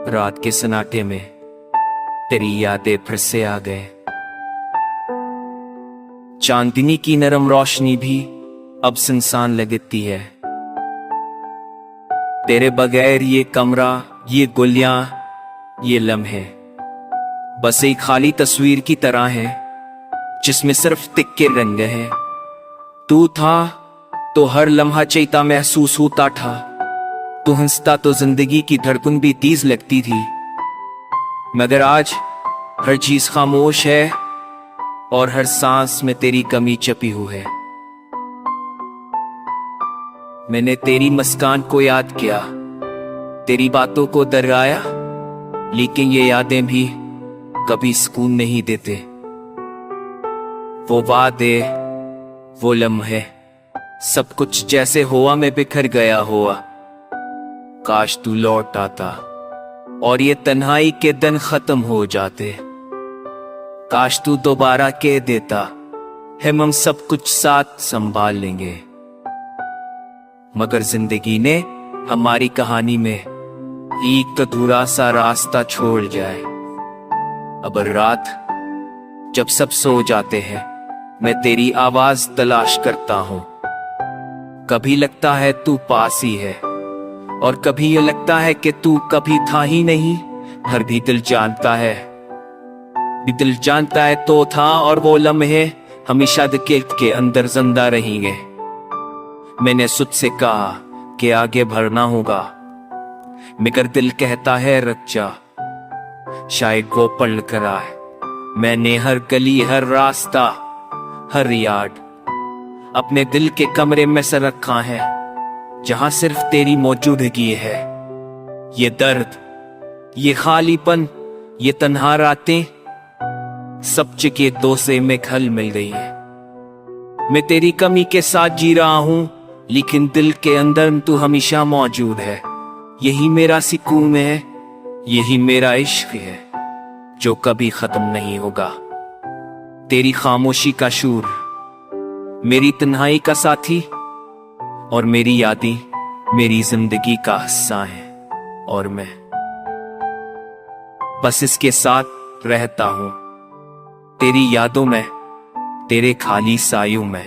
रात के सन्नाटे में तेरी यादें फिर से आ गए। चांदनी की नरम रोशनी भी अब सुनसान लगती है। तेरे बगैर ये कमरा, ये गुलियां, ये लम्हे बस एक खाली तस्वीर की तरह है जिसमें सिर्फ तिक्के रंग हैं। तू था तो हर लम्हा चैता महसूस होता था। तू हंसता तो जिंदगी की धड़कन भी तेज लगती थी। मगर आज हर चीज खामोश है और हर सांस में तेरी कमी छपी हुई है। मैंने तेरी मुस्कान को याद किया, तेरी बातों को दोहराया, लेकिन ये यादें भी कभी सुकून नहीं देते। वो वादे, वो लम्हे, सब कुछ जैसे हवा में बिखर गया हुआ। काश तू लौट आता और ये तन्हाई के दिन खत्म हो जाते। काश तू दोबारा कह देता, हम सब कुछ साथ संभाल लेंगे। मगर जिंदगी ने हमारी कहानी में एक अधूरा सा रास्ता छोड़ जाए। अब रात जब सब सो जाते हैं, मैं तेरी आवाज तलाश करता हूं। कभी लगता है तू पास ही है और कभी ये लगता है कि तू कभी था ही नहीं। हर भी दिल जानता है तो था, और वो लम्हे हमेशा दिल के अंदर जिंदा रहेंगे। मैंने सुध से कहा कि आगे बढ़ना होगा, मगर दिल कहता है रुक जा। शायद वो पल कर आए। मैंने हर गली, हर रास्ता, हर यार्ड अपने दिल के कमरे में से रखा है, जहां सिर्फ तेरी मौजूदगी है। ये दर्द, ये खालीपन, ये तन्हा रातें, सब जगह दो से में खल मिल गई है। मैं तेरी कमी के साथ जी रहा हूं, लेकिन दिल के अंदर तू हमेशा मौजूद है। यही मेरा सुकून है, यही मेरा इश्क है, जो कभी खत्म नहीं होगा। तेरी खामोशी का शूर, मेरी तन्हाई का साथी, और मेरी यादें मेरी जिंदगी का हिस्सा है। और मैं बस इसके साथ रहता हूं, तेरी यादों में, तेरे खाली सायों में।